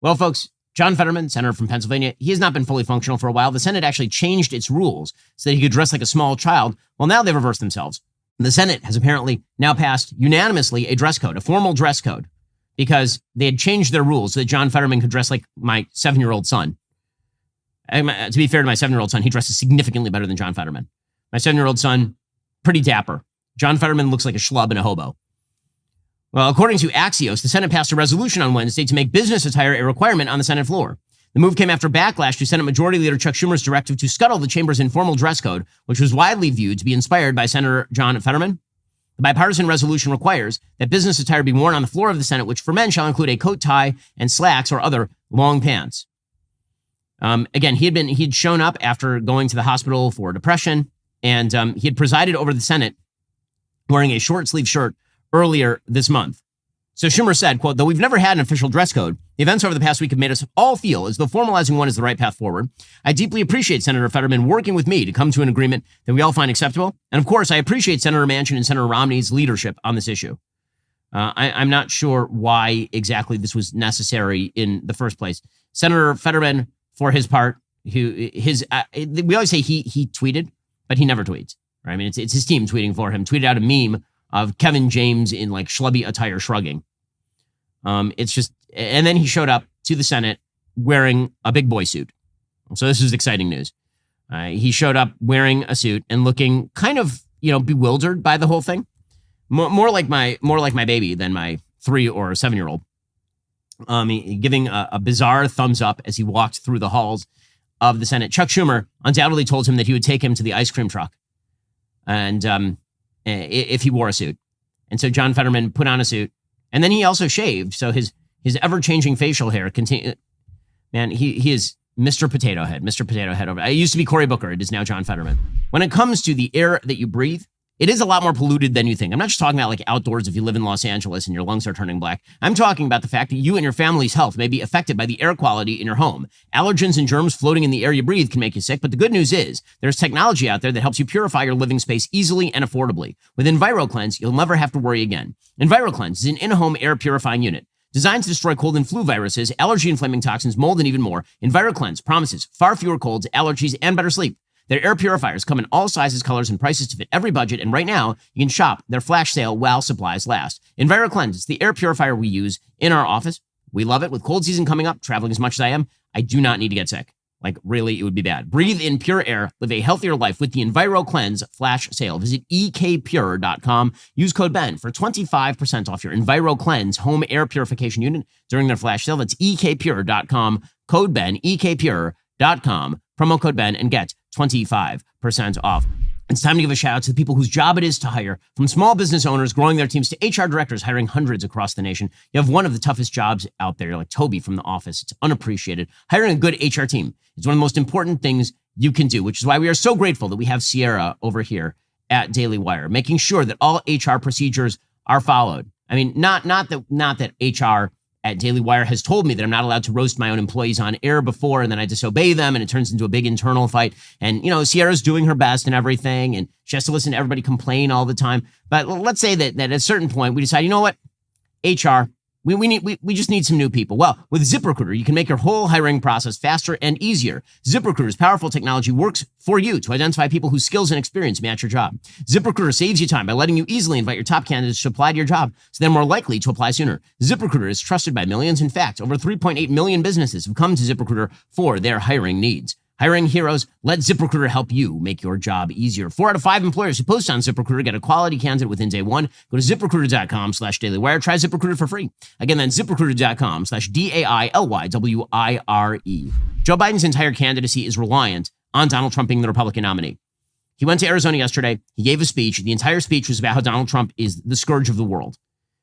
Well, folks, John Fetterman, senator from Pennsylvania, he has not been fully functional for a while. The Senate actually changed its rules so that he could dress like a small child. Well, now they've reversed themselves. The Senate has apparently now passed unanimously a dress code, a formal dress code, because they had changed their rules so that John Fetterman could dress like my 7-year-old son. To be fair to my 7-year-old son, he dresses significantly better than John Fetterman. My 7-year-old son, pretty dapper. John Fetterman looks like a schlub and a hobo. Well, according to Axios, the Senate passed a resolution on Wednesday to make business attire a requirement on the Senate floor. The move came after backlash to Senate Majority Leader Chuck Schumer's directive to scuttle the chamber's informal dress code, which was widely viewed to be inspired by Senator John Fetterman. The bipartisan resolution requires that business attire be worn on the floor of the Senate, which for men shall include a coat, tie, and slacks or other long pants. Again, he'd shown up after going to the hospital for depression, and he had presided over the Senate wearing a short sleeve shirt earlier this month. So Schumer said, quote, though we've never had an official dress code, the events over the past week have made us all feel as though formalizing one is the right path forward. I deeply appreciate Senator Fetterman working with me to come to an agreement that we all find acceptable. And of course, I appreciate Senator Manchin and Senator Romney's leadership on this issue. I'm not sure why exactly this was necessary in the first place. Senator Fetterman, for his part, we always say he tweeted, but he never tweets. Right? I mean, it's his team tweeting for him. Tweeted out a meme of Kevin James in like schlubby attire shrugging. It's just, and then he showed up to the Senate wearing a big boy suit. So this is exciting news. He showed up wearing a suit and looking kind of, bewildered by the whole thing. More like my baby than my 3 or 7-year-old. Giving a bizarre thumbs up as he walked through the halls of the Senate. Chuck Schumer undoubtedly told him that he would take him to the ice cream truck, and if he wore a suit. And so John Fetterman put on a suit, and then he also shaved. So his ever-changing facial hair continue. Man, he is Mr. Potato Head. Mr. Potato Head over. It used to be Cory Booker. It is now John Fetterman. When it comes to the air that you breathe, it is a lot more polluted than you think. I'm not just talking about like outdoors if you live in Los Angeles and your lungs are turning black. I'm talking about the fact that you and your family's health may be affected by the air quality in your home. Allergens and germs floating in the air you breathe can make you sick, but the good news is there's technology out there that helps you purify your living space easily and affordably. With EnviroCleanse, you'll never have to worry again. EnviroCleanse is an in-home air purifying unit designed to destroy cold and flu viruses, allergy-inflaming toxins, mold, and even more. EnviroCleanse promises far fewer colds, allergies, and better sleep. Their air purifiers come in all sizes, colors, and prices to fit every budget, and right now, you can shop their flash sale while supplies last. EnviroCleanse is the air purifier we use in our office. We love it. With cold season coming up, traveling as much as I am, I do not need to get sick. Like, really, it would be bad. Breathe in pure air. Live a healthier life with the EnviroCleanse flash sale. Visit ekpure.com. Use code BEN for 25% off your EnviroCleanse home air purification unit during their flash sale. That's ekpure.com. Code BEN, ekpure.com. Promo code BEN and get 25% off. It's time to give a shout out to the people whose job it is to hire. From small business owners growing their teams to HR directors hiring hundreds across the nation. You have one of the toughest jobs out there. You're like Toby from The Office. It's unappreciated. Hiring a good HR team is one of the most important things you can do, which is why we are so grateful that we have Sierra over here at Daily Wire, making sure that all HR procedures are followed. I mean, not that HR at Daily Wire has told me that I'm not allowed to roast my own employees on air before, and then I disobey them, and it turns into a big internal fight. And, Sierra's doing her best and everything, and she has to listen to everybody complain all the time. But let's say that at a certain point, we decide, you know what? HR, we just need some new people. Well, with ZipRecruiter, you can make your whole hiring process faster and easier. ZipRecruiter's powerful technology works for you to identify people whose skills and experience match your job. ZipRecruiter saves you time by letting you easily invite your top candidates to apply to your job, so they're more likely to apply sooner. ZipRecruiter is trusted by millions. In fact, over 3.8 million businesses have come to ZipRecruiter for their hiring needs. Hiring heroes, let ZipRecruiter help you make your job easier. 4 out of 5 employers who post on ZipRecruiter get a quality candidate within day one. Go to ZipRecruiter.com/dailywire. Try ZipRecruiter for free. Again, that's ZipRecruiter.com/DAILYWIRE. Joe Biden's entire candidacy is reliant on Donald Trump being the Republican nominee. He went to Arizona yesterday. He gave a speech. The entire speech was about how Donald Trump is the scourge of the world.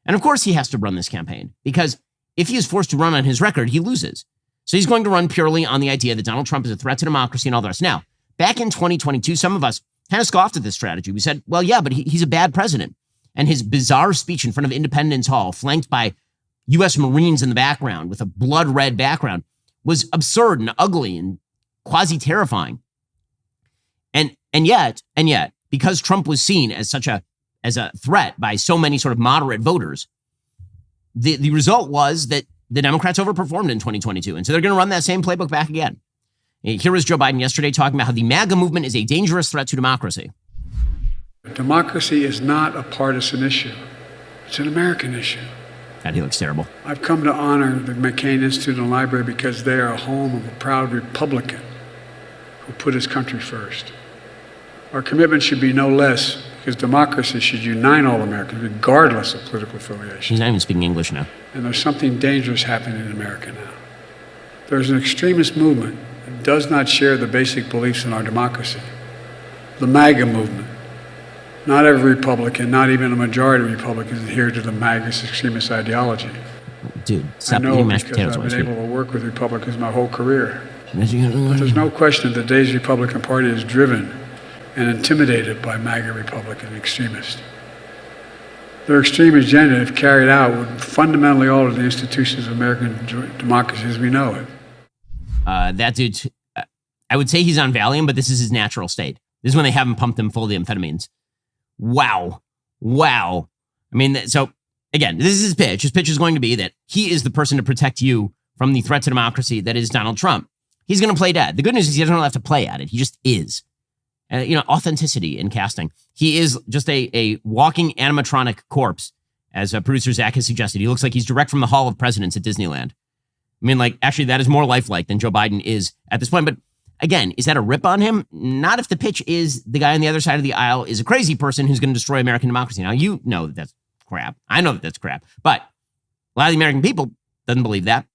And of course, he has to run this campaign because if he is forced to run on his record, he loses. So he's going to run purely on the idea that Donald Trump is a threat to democracy and all the rest. Now, back in 2022, some of us kind of scoffed at this strategy. We said, well, yeah, but he's a bad president. And his bizarre speech in front of Independence Hall, flanked by U.S. Marines in the background with a blood red background, was absurd and ugly and quasi-terrifying. And yet, because Trump was seen as a threat by so many sort of moderate voters, the result was that the Democrats overperformed in 2022. And so they're going to run that same playbook back again. Here was Joe Biden yesterday talking about how the MAGA movement is a dangerous threat to democracy. Democracy is not a partisan issue. It's an American issue. God, he looks terrible. I've come to honor the McCain Institute and Library because they are a home of a proud Republican who put his country first. Our commitment should be no less because democracy should unite all Americans regardless of political affiliation. He's not even speaking English now. And there's something dangerous happening in America now. There's an extremist movement that does not share the basic beliefs in our democracy. The MAGA movement. Not every Republican, not even a majority of Republicans adhere to the MAGA extremist ideology. Dude, stop eating mashed potatoes. I've been able to work with Republicans my whole career. But there's no question that today's Republican Party is driven and intimidated by MAGA Republican extremists. Their extreme agenda, if carried out, would fundamentally alter the institutions of American democracy as we know it. That dude, I would say he's on Valium, but this is his natural state. This is when they haven't pumped him full of the amphetamines. Wow. I mean, so again, this is his pitch. His pitch is going to be that he is the person to protect you from the threat to democracy that is Donald Trump. He's going to play dead. The good news is he doesn't really have to play at it. He just is. Authenticity in casting. He is just a walking animatronic corpse, as producer Zach has suggested. He looks like he's direct from the Hall of Presidents at Disneyland. I mean, like, actually, that is more lifelike than Joe Biden is at this point. But again, is that a rip on him? Not if the pitch is the guy on the other side of the aisle is a crazy person who's going to destroy American democracy. Now, you know that that's crap. I know that that's crap. But a lot of the American people doesn't believe that.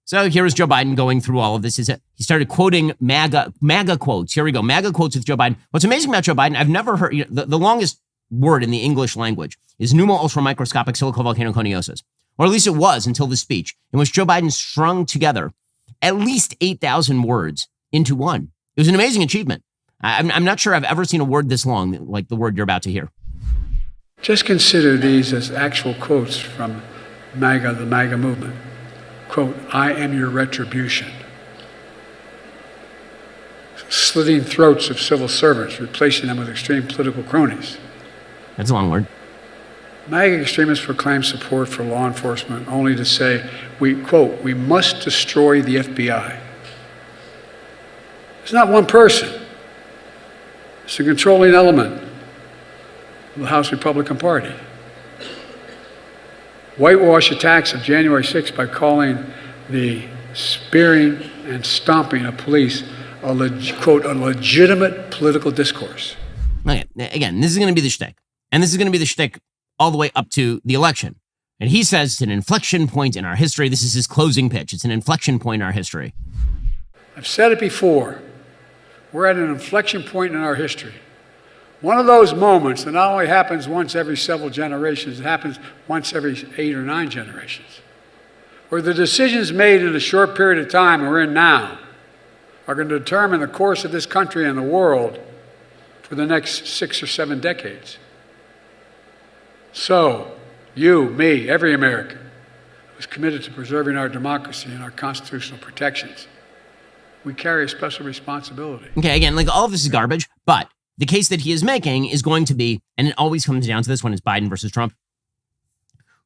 So here is Joe Biden going through all of this. He started quoting MAGA quotes. Here we go. MAGA quotes with Joe Biden. What's amazing about Joe Biden, I've never heard, the longest word in the English language is pneumo-ultramicroscopic silicovolcanoconiosis. Or at least it was until this speech, in which Joe Biden strung together at least 8,000 words into one. It was an amazing achievement. I'm not sure I've ever seen a word this long, like the word you're about to hear. Just consider these as actual quotes from MAGA, the MAGA movement. Quote, I am your retribution. Slitting throats of civil servants, replacing them with extreme political cronies. That's a long word. MAGA extremists proclaim support for law enforcement only to say, we must destroy the FBI. It's not one person. It's a controlling element of the House Republican Party. Whitewash attacks of January 6th by calling the spearing and stomping of police a legitimate political discourse. Okay, again, this is going to be the shtick. And this is going to be the shtick all the way up to the election. And he says it's an inflection point in our history. This is his closing pitch. It's an inflection point in our history. I've said it before. We're at an inflection point in our history. One of those moments that not only happens once every several generations, it happens once every 8 or 9 generations, where the decisions made in a short period of time we're in now are going to determine the course of this country and the world for the next 6 or 7 decades. So, you, me, every American who's committed to preserving our democracy and our constitutional protections, we carry a special responsibility. Okay, again, like all of this is garbage, but the case that he is making is going to be, and it always comes down to this when it's Biden versus Trump,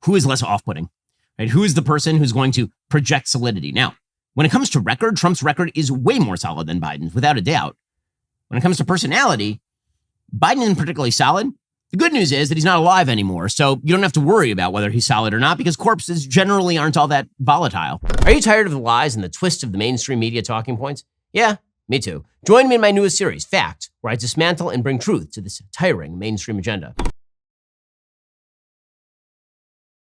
who is less off-putting, right? Who is the person who's going to project solidity? Now, when it comes to record, Trump's record is way more solid than Biden's, without a doubt. When it comes to personality, Biden isn't particularly solid. The good news is that he's not alive anymore, so you don't have to worry about whether he's solid or not because corpses generally aren't all that volatile. Are you tired of the lies and the twists of the mainstream media talking points? Yeah, me too. Join me in my newest series, Fact, where I dismantle and bring truth to this tiring mainstream agenda.